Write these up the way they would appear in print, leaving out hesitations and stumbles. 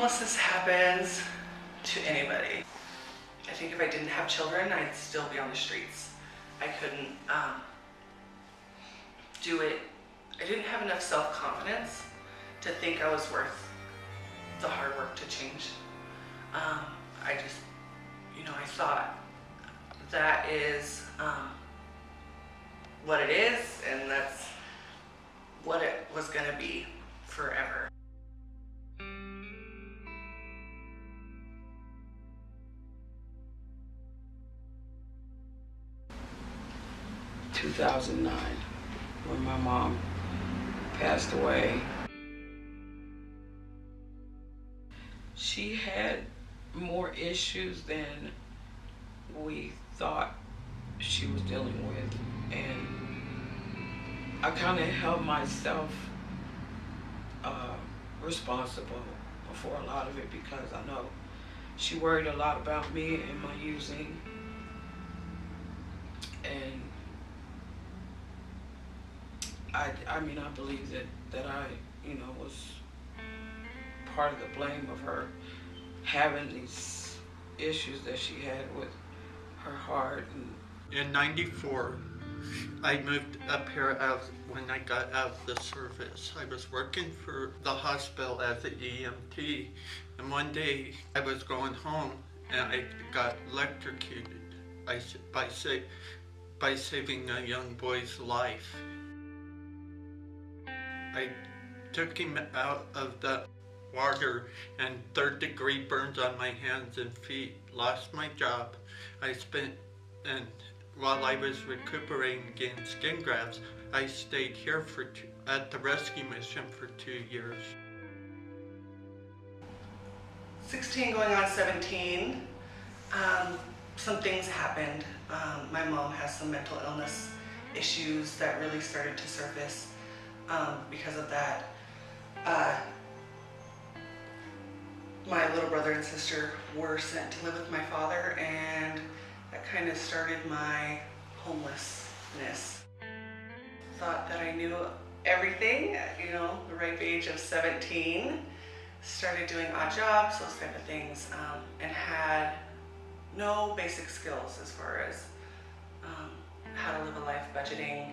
Homelessness happens to anybody. I think if I didn't have children, I'd still be on the streets. I couldn't do it. I didn't have enough self-confidence to think I was worth the hard work to change. I just, I thought that is what it is, and that's what it was gonna be forever. In 2009, when my mom passed away, she had more issues than we thought she was dealing with, and I kind of held myself responsible for a lot of it, because I know she worried a lot about me and my using, and I mean, I believe that I, was part of the blame of her having these issues that she had with her heart. In '94, I moved up here when I got out of the service. I was working for the hospital as an EMT, and one day I was going home and I got electrocuted by saving a young boy's life. I took him out of the water, and third-degree burns on my hands and feet. Lost my job. And while I was recuperating against skin grafts, I stayed here at the rescue mission for 2 years. 16 going on 17, some things happened. My mom has some mental illness issues that really started to surface because of that. My little brother and sister were sent to live with my father, and that kind of started my homelessness. Thought that I knew everything, the ripe age of 17. Started doing odd jobs, those type of things, and had no basic skills as far as how to live a life, budgeting,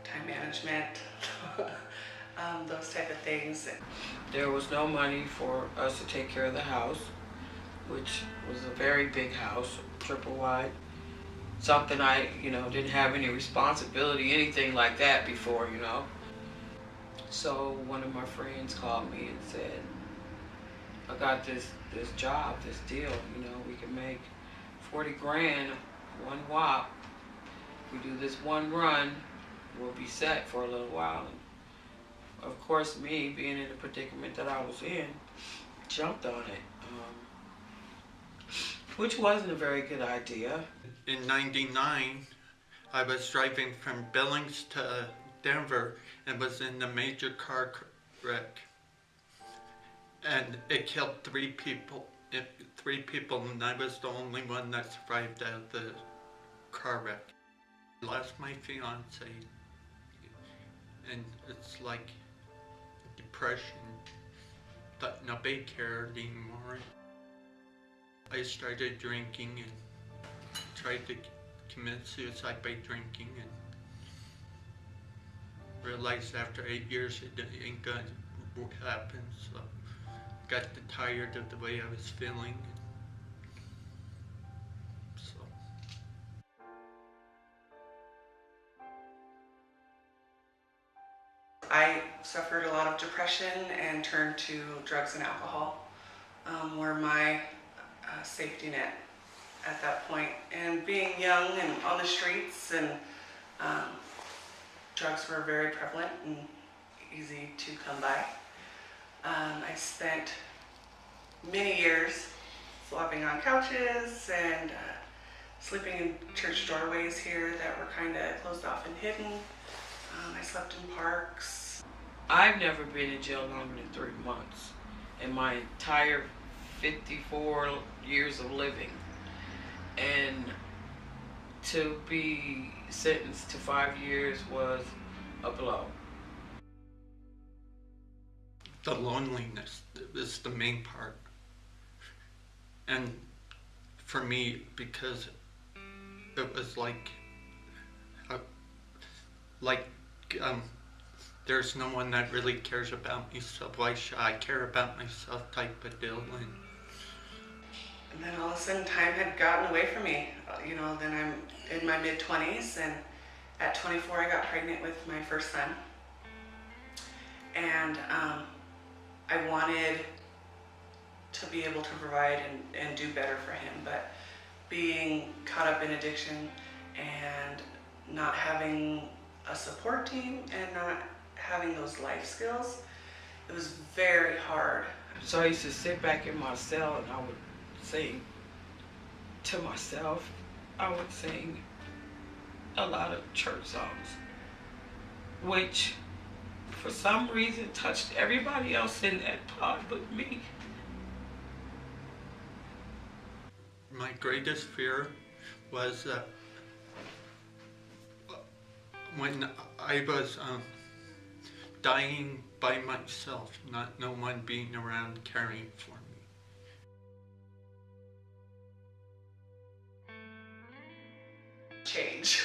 time management, those type of things. There was no money for us to take care of the house, which was a very big house, triple wide. Something I, didn't have any responsibility, anything like that before, So one of my friends called me and said, I got this job, this deal, we can make 40 grand, one whop. If we do this one run, we'll be set for a little while. And of course, me being in the predicament that I was in, jumped on it, which wasn't a very good idea. In '99, I was driving from Billings to Denver and was in a major car wreck. And it killed 3 people. And I was the only one that survived out of the car wreck. I lost my fiance, and it's like depression that nobody cared anymore. I started drinking and tried to commit suicide by drinking, and realized after 8 years it ain't gonna happen, so got tired of the way I was feeling. So I suffered a lot of depression and turned to drugs and alcohol, were my safety net at that point. And being young and on the streets, and drugs were very prevalent and easy to come by. I spent many years flopping on couches and sleeping in church doorways here that were kind of closed off and hidden. I slept in parks. I've never been in jail longer than 3 months in my entire 54 years of living. And to be sentenced to 5 years was a blow. The loneliness is the main part. And for me, because it was uh, like, there's no one that really cares about me, so why should I care about myself type of deal. And then all of a sudden time had gotten away from me. Then I'm in my mid-20s, and at 24 I got pregnant with my first son. And I wanted to be able to provide and do better for him, but being caught up in addiction and not having a support team and not having those life skills, it was very hard. So I used to sit back in my cell and I would sing to myself. I would sing a lot of church songs, which for some reason touched everybody else in that pod but me. My greatest fear was that when I was dying by myself, not no one being around caring for me. Change.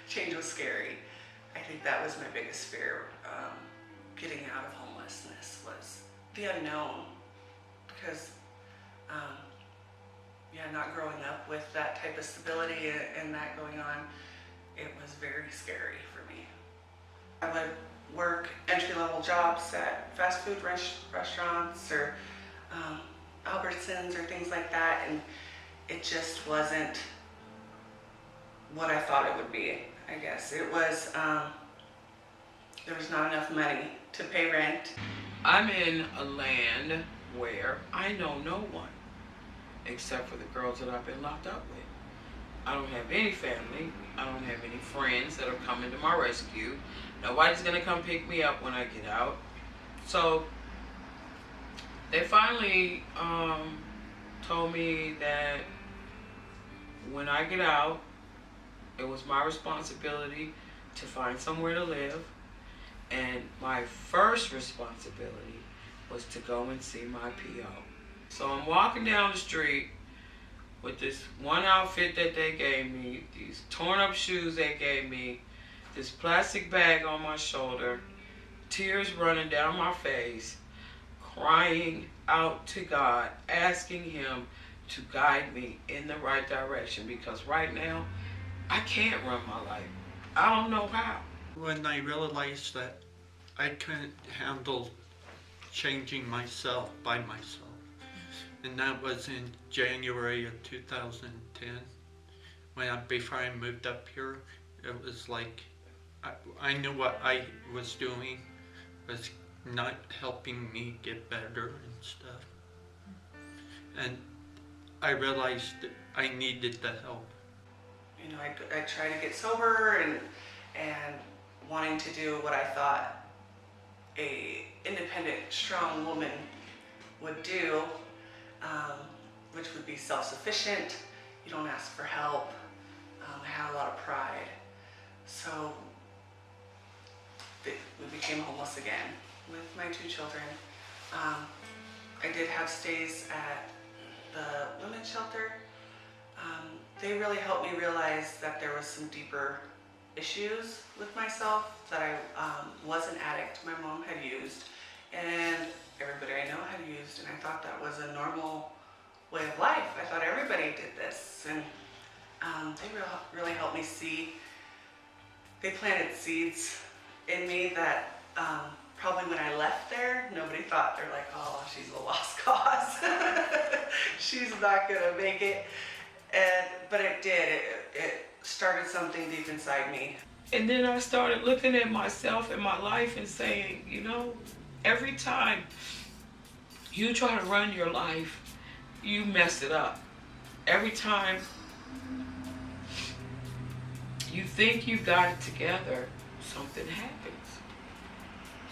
Change was scary. I think that was my biggest fear. Getting out of homelessness was the unknown, because not growing up with that type of stability and that going on, it was very scary for me. I would work entry-level jobs at fast food restaurants or Albertsons or things like that, and it just wasn't what I thought it would be, I guess. It was, there was not enough money to pay rent. I'm in a land where I know no one except for the girls that I've been locked up with. I don't have any family. I don't have any friends that are coming to my rescue. Nobody's gonna come pick me up when I get out. So they finally told me that when I get out, it was my responsibility to find somewhere to live, and my first responsibility was to go and see my PO. So I'm walking down the street with this one outfit that they gave me, these torn up shoes they gave me, this plastic bag on my shoulder, tears running down my face, crying out to God, asking Him to guide me in the right direction, because right now I can't run my life. I don't know how. When I realized that I couldn't handle changing myself by myself, and that was in January of 2010, before I moved up here, it was like I knew what I was doing was not helping me get better and stuff, and I realized that I needed the help. I tried to get sober and wanting to do what I thought a independent, strong woman would do, which would be self-sufficient. You don't ask for help. I had a lot of pride. So we became homeless again with my two children. I did have stays at the women's shelter. They really helped me realize that there was some deeper issues with myself, that I was an addict. My mom had used, and everybody I know had used, and I thought that was a normal way of life. I thought everybody did this, and they really helped me see. They planted seeds in me that probably when I left there, nobody thought. They're like, oh, she's a lost cause. She's not gonna make it. But it did. It started something deep inside me. And then I started looking at myself and my life and saying, every time you try to run your life, you mess it up. Every time you think you got it together, something happens.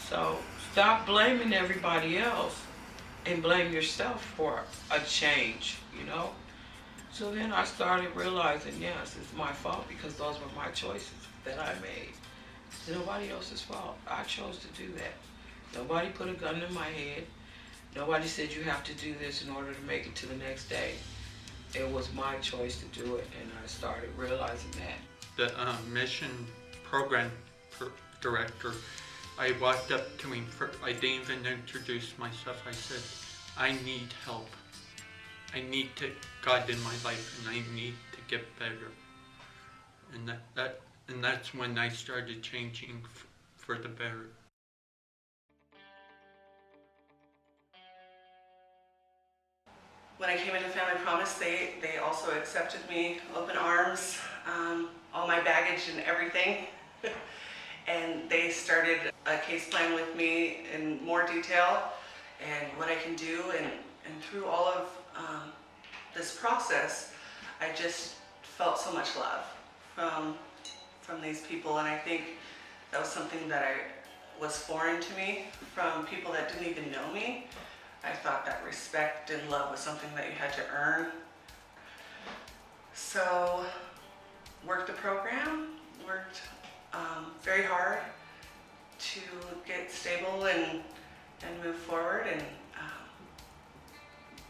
So stop blaming everybody else and blame yourself for a change, So then I started realizing, yes, it's my fault because those were my choices that I made. It's nobody else's fault. I chose to do that. Nobody put a gun to my head. Nobody said you have to do this in order to make it to the next day. It was my choice to do it, and I started realizing that. The mission program director, I walked up to him, I didn't even introduce myself. I said, I need help. I need God in my life, and I need to get better. And that's when I started changing for the better. When I came into Family Promise, they also accepted me, open arms, all my baggage and everything. And they started a case plan with me in more detail and what I can do. And through all of this process, I just felt so much love from these people. And I think that was something that was foreign to me from people that didn't even know me. I thought that respect and love was something that you had to earn. So, worked the program, worked very hard to get stable and move forward, and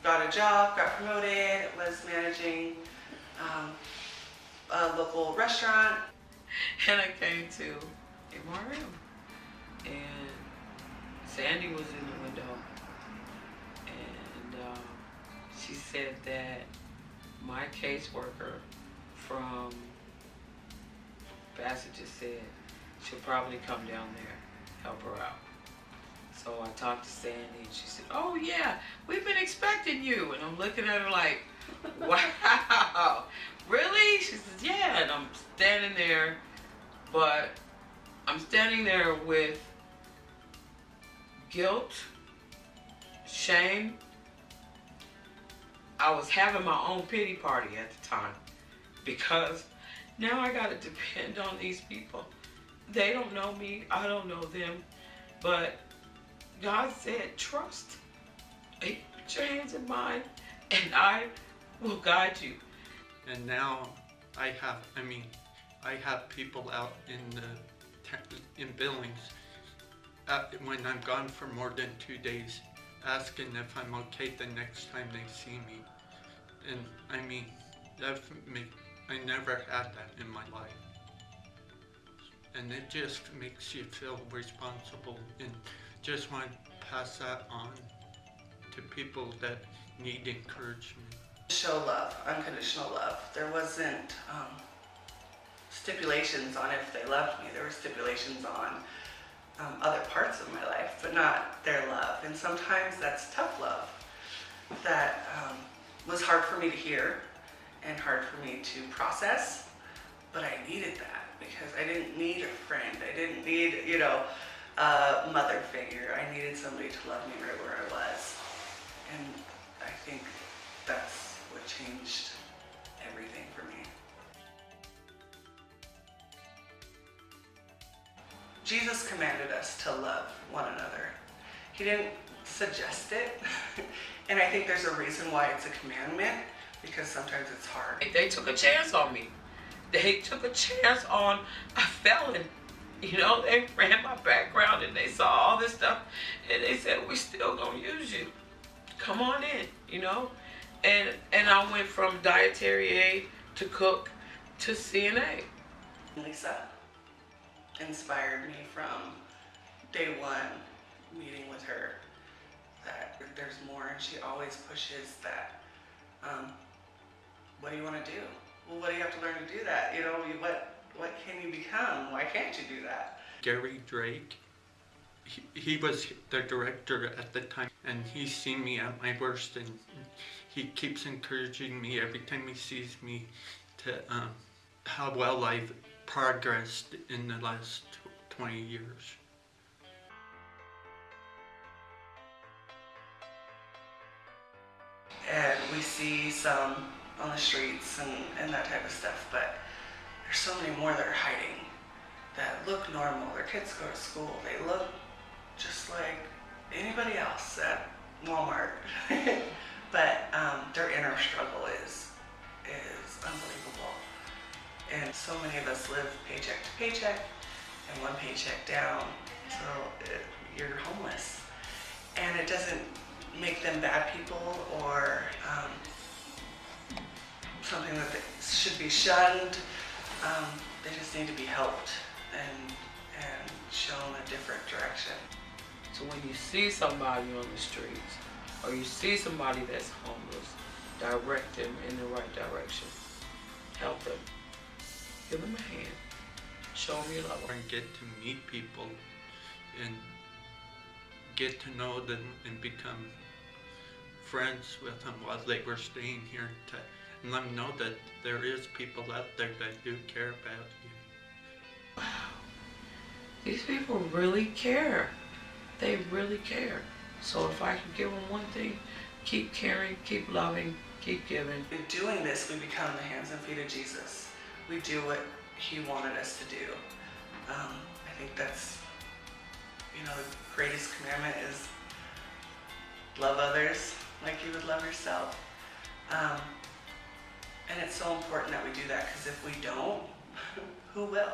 got a job, got promoted, was managing a local restaurant. And I came to MRM, and Sandy was in the window, and she said that my caseworker from Bassett just said she'll probably come down there, help her out. So I talked to Sandy, and she said, oh yeah, we've been expecting you. And I'm looking at her like, wow, really? She says, yeah. And I'm standing there, but I'm standing there with guilt, shame. I was having my own pity party at the time, because now I gotta depend on these people. They don't know me, I don't know them, but God said, trust. Put your hands in mine, and I will guide you. And now I have people out in Billings when I'm gone for more than 2 days, asking if I'm okay the next time they see me. And I never had that in my life. And it just makes you feel responsible, and just want to pass that on to people that need encouragement. Show love, unconditional love. There wasn't stipulations on if they loved me. There were stipulations on other parts of my life, but not their love. And sometimes that's tough love that was hard for me to hear and hard for me to process, but I needed that because I didn't need a friend. I didn't need, a mother figure. I needed somebody to love me right where I was. And I think that's what changed everything for me. Jesus commanded us to love one another. He didn't suggest it. And I think there's a reason why it's a commandment, because sometimes it's hard. They took a chance on me. They took a chance on a felon. They ran my background and they saw all this stuff, and they said, we're still gonna use you. Come on in, And I went from dietary aid to cook to CNA. Lisa inspired me from day one, meeting with her, that there's more, and she always pushes that. What do you want to do? Well, what do you have to learn to do that? What can you become? Why can't you do that? Gary Drake, he was the director at the time, and he's seen me at my worst, and he keeps encouraging me every time he sees me to how well I've progressed in the last 20 years. And we see some on the streets and that type of stuff, but there's so many more that are hiding, that look normal. Their kids go to school. They look just like anybody else at Walmart. But their inner struggle is unbelievable. And so many of us live paycheck to paycheck and one paycheck down, so you're homeless. And it doesn't make them bad people or something that they should be shunned. They just need to be helped and shown a different direction. So when you see somebody on the streets, or you see somebody that's homeless, direct them in the right direction. Help them. Give them a hand. Show them you love them. And get to meet people and get to know them and become friends with them while they were staying here and let them know that there is people out there that do care about you. Wow. These people really care. They really care. So if I can give them one thing, keep caring, keep loving, keep giving. In doing this, we become the hands and feet of Jesus. We do what he wanted us to do. I think that's, the greatest commandment is love others like you would love yourself. And it's so important that we do that, because if we don't, who will?